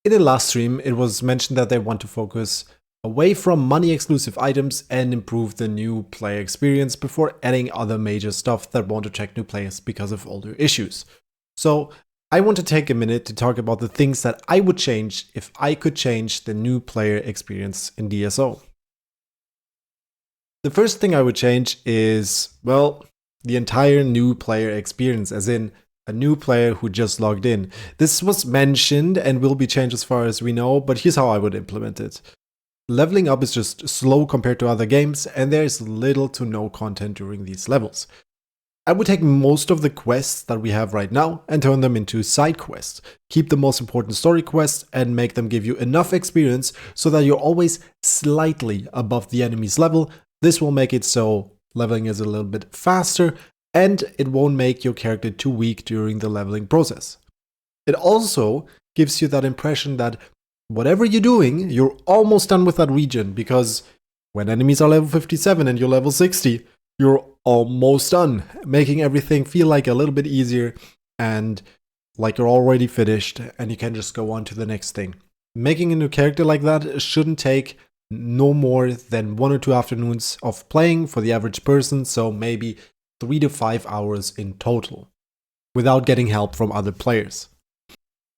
In the last stream, it was mentioned that they want to focus away from money exclusive items and improve the new player experience before adding other major stuff that won't attract new players because of older issues. So I want to take a minute to talk about the things that I would change if I could change the new player experience in DSO. The first thing I would change is, well, the entire new player experience, as in a new player who just logged in. This was mentioned and will be changed as far as we know, but here's how I would implement it. Leveling up is just slow compared to other games, and there is little to no content during these levels. I would take most of the quests that we have right now and turn them into side quests. Keep the most important story quests and make them give you enough experience so that you're always slightly above the enemy's level. This will make it so leveling is a little bit faster, and it won't make your character too weak during the leveling process. It also gives you that impression that whatever you're doing, you're almost done with that region, because when enemies are level 57 and you're level 60, you're almost done, making everything feel like a little bit easier and like you're already finished and you can just go on to the next thing. Making a new character like that shouldn't take no more than 1 or 2 afternoons of playing for the average person, so maybe 3 to 5 hours in total, without getting help from other players.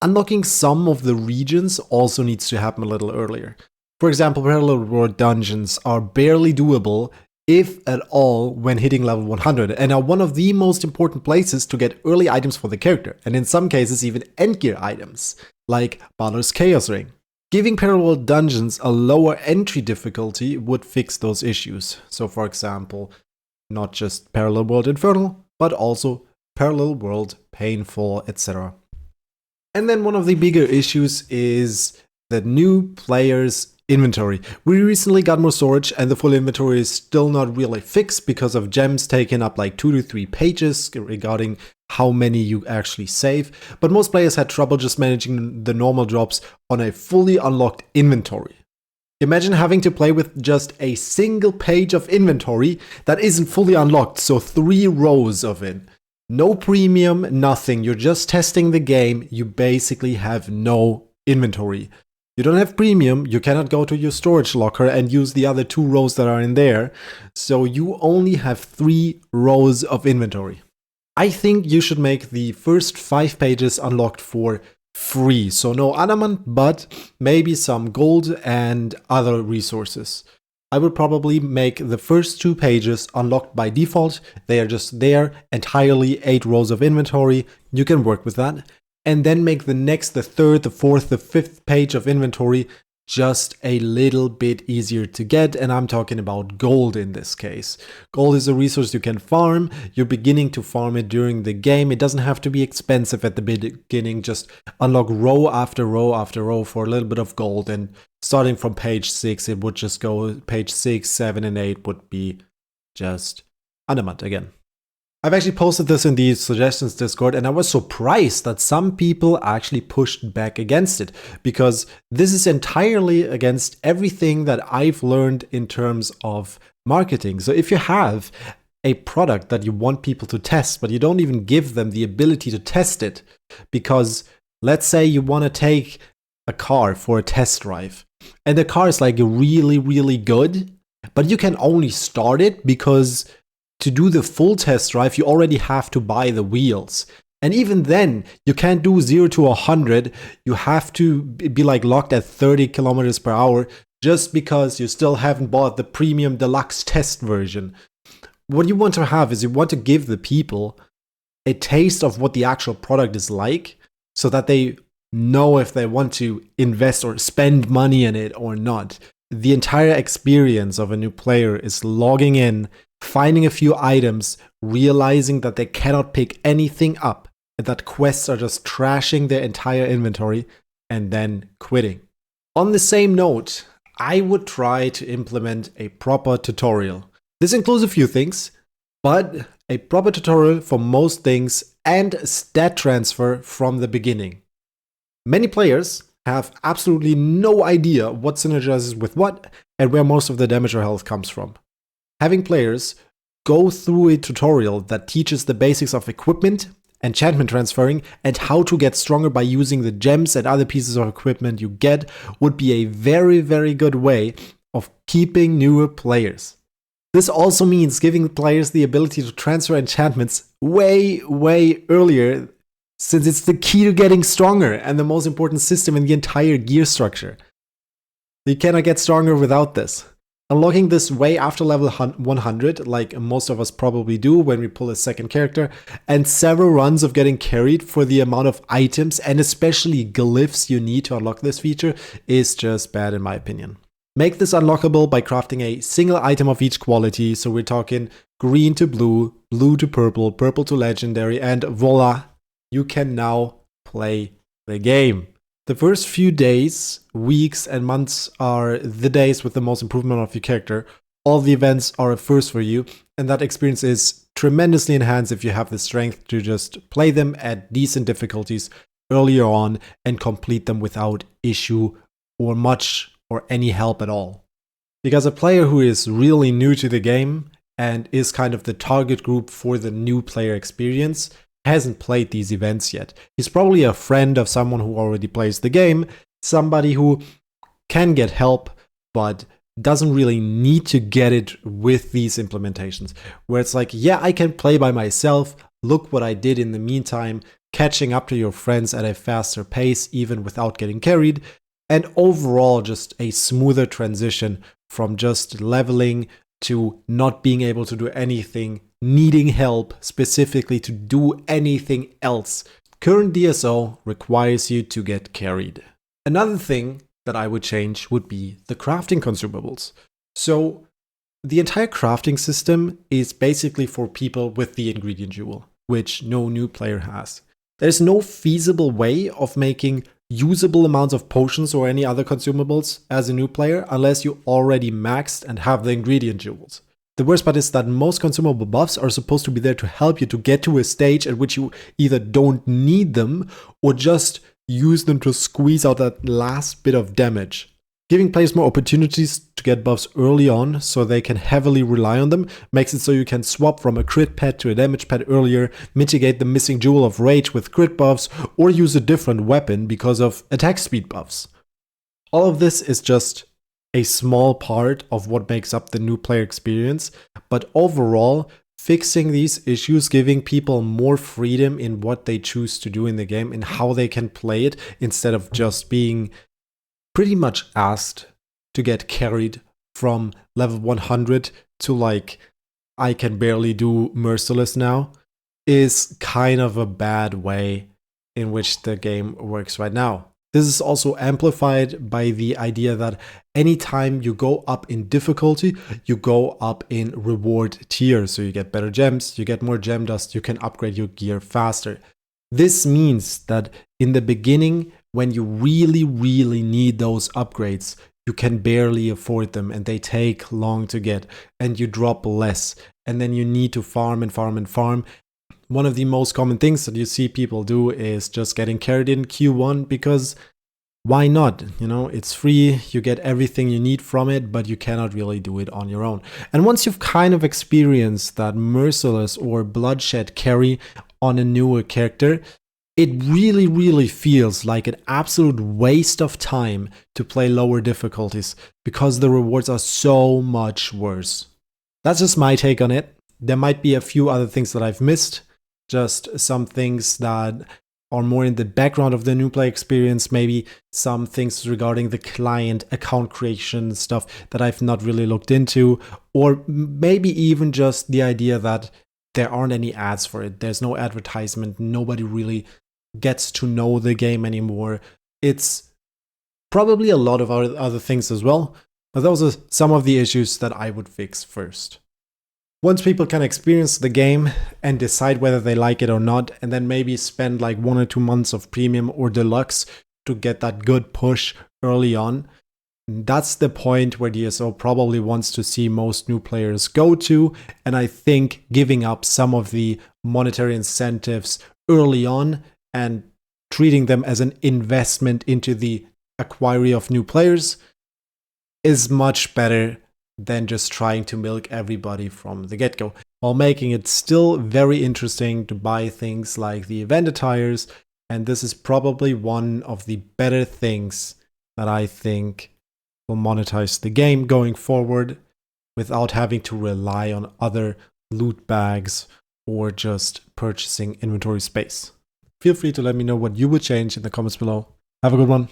Unlocking some of the regions also needs to happen a little earlier. For example, parallel world dungeons are barely doable, if at all, when hitting level 100, and are one of the most important places to get early items for the character, and in some cases even endgear items, like Baldur's Chaos Ring. Giving parallel world dungeons a lower entry difficulty would fix those issues. So for example, not just parallel world infernal, but also parallel world painful, etc. And then one of the bigger issues is the new player's inventory. We recently got more storage and the full inventory is still not really fixed because of gems taking up like 2 to 3 pages regarding how many you actually save. But most players had trouble just managing the normal drops on a fully unlocked inventory. Imagine having to play with just a single page of inventory that isn't fully unlocked, so 3 rows of it. No premium, nothing. You're just testing the game. You basically have no inventory. You don't have premium, you cannot go to your storage locker and use the other 2 rows that are in there, so you only have 3 rows of inventory. I think you should make the first 5 pages unlocked for free, so no adamant, but maybe some gold and other resources. I would probably make the first 2 pages unlocked by default. They are just there, entirely 8 rows of inventory. You can work with that. And then make the next, the 3rd, the 4th, the 5th page of inventory just a little bit easier to get. And I'm talking about gold in this case. Gold is a resource you can farm. You're beginning to farm it during the game. It doesn't have to be expensive at the beginning. Just unlock row after row after row for a little bit of gold. And starting from page 6, it would just go page 6, 7, and 8 would be just adamant again. I've actually posted this in the suggestions Discord, and I was surprised that some people actually pushed back against it, because this is entirely against everything that I've learned in terms of marketing. So if you have a product that you want people to test, but you don't even give them the ability to test it, because let's say you want to take a car for a test drive, and the car is like really, really good, but you can only start it because to do the full test drive, you already have to buy the wheels. And even then, you can't do 0 to 100. You have to be like locked at 30 kilometers per hour just because you still haven't bought the premium deluxe test version. What you want to have is you want to give the people a taste of what the actual product is like so that they know if they want to invest or spend money in it or not. The entire experience of a new player is logging in, finding a few items, realizing that they cannot pick anything up, and that quests are just trashing their entire inventory, and then quitting. On the same note, I would try to implement a proper tutorial. This includes a few things, but a proper tutorial for most things and stat transfer from the beginning. Many players have absolutely no idea what synergizes with what and where most of the damage or health comes from. Having players go through a tutorial that teaches the basics of equipment enchantment transferring, and how to get stronger by using the gems and other pieces of equipment you get would be a very, very good way of keeping newer players. This also means giving players the ability to transfer enchantments way, way earlier, since it's the key to getting stronger and the most important system in the entire gear structure. You cannot get stronger without this. Unlocking this way after level 100, like most of us probably do when we pull a second character, and several runs of getting carried for the amount of items and especially glyphs you need to unlock this feature is just bad in my opinion. Make this unlockable by crafting a single item of each quality, so we're talking green to blue, blue to purple, purple to legendary, and voila, you can now play the game. The first few days, weeks, and months are the days with the most improvement of your character. All the events are a first for you, and that experience is tremendously enhanced if you have the strength to just play them at decent difficulties earlier on and complete them without issue or much or any help at all. Because a player who is really new to the game and is kind of the target group for the new player experience hasn't played these events yet. He's probably a friend of someone who already plays the game, somebody who can get help, but doesn't really need to get it with these implementations. Where it's like, yeah, I can play by myself, look what I did in the meantime, catching up to your friends at a faster pace, even without getting carried, and overall just a smoother transition from just leveling to not being able to do anything, needing help specifically to do anything else. Current DSO requires you to get carried. Another thing that I would change would be the crafting consumables. So the entire crafting system is basically for people with the ingredient jewel, which no new player has. There's no feasible way of making usable amounts of potions or any other consumables as a new player unless you already maxed and have the ingredient jewels. The worst part is that most consumable buffs are supposed to be there to help you to get to a stage at which you either don't need them or just use them to squeeze out that last bit of damage. Giving players more opportunities to get buffs early on so they can heavily rely on them makes it so you can swap from a crit pad to a damage pad earlier, mitigate the missing jewel of rage with crit buffs, or use a different weapon because of attack speed buffs. All of this is just a small part of what makes up the new player experience, but overall, fixing these issues, giving people more freedom in what they choose to do in the game and how they can play it instead of just being pretty much asked to get carried from level 100 to like, I can barely do Merciless now, is kind of a bad way in which the game works right now. This is also amplified by the idea that anytime you go up in difficulty, you go up in reward tier. So you get better gems, you get more gem dust, you can upgrade your gear faster. This means that in the beginning, when you really, really need those upgrades, you can barely afford them and they take long to get and you drop less. And then you need to farm and farm and farm. One of the most common things that you see people do is just getting carried in Q1 because why not? You know, it's free, you get everything you need from it, but you cannot really do it on your own. And once you've kind of experienced that Merciless or Bloodshed carry on a newer character, it really, really feels like an absolute waste of time to play lower difficulties because the rewards are so much worse. That's just my take on it. There might be a few other things that I've missed, just some things that are more in the background of the new play experience, maybe some things regarding the client account creation stuff that I've not really looked into, or maybe even just the idea that there aren't any ads for it. There's no advertisement. Nobody really gets to know the game anymore. It's probably a lot of other things as well, but those are some of the issues that I would fix first. Once people can experience the game and decide whether they like it or not, and then maybe spend like 1 or 2 months of premium or deluxe to get that good push early on, that's the point where DSO probably wants to see most new players go to. And I think giving up some of the monetary incentives early on and treating them as an investment into the acquiry of new players is much better than just trying to milk everybody from the get-go. while making it still very interesting to buy things like the event attires. And this is probably one of the better things that I think will monetize the game going forward without having to rely on other loot bags or just purchasing inventory space. Feel free to let me know what you would change in the comments below. Have a good one.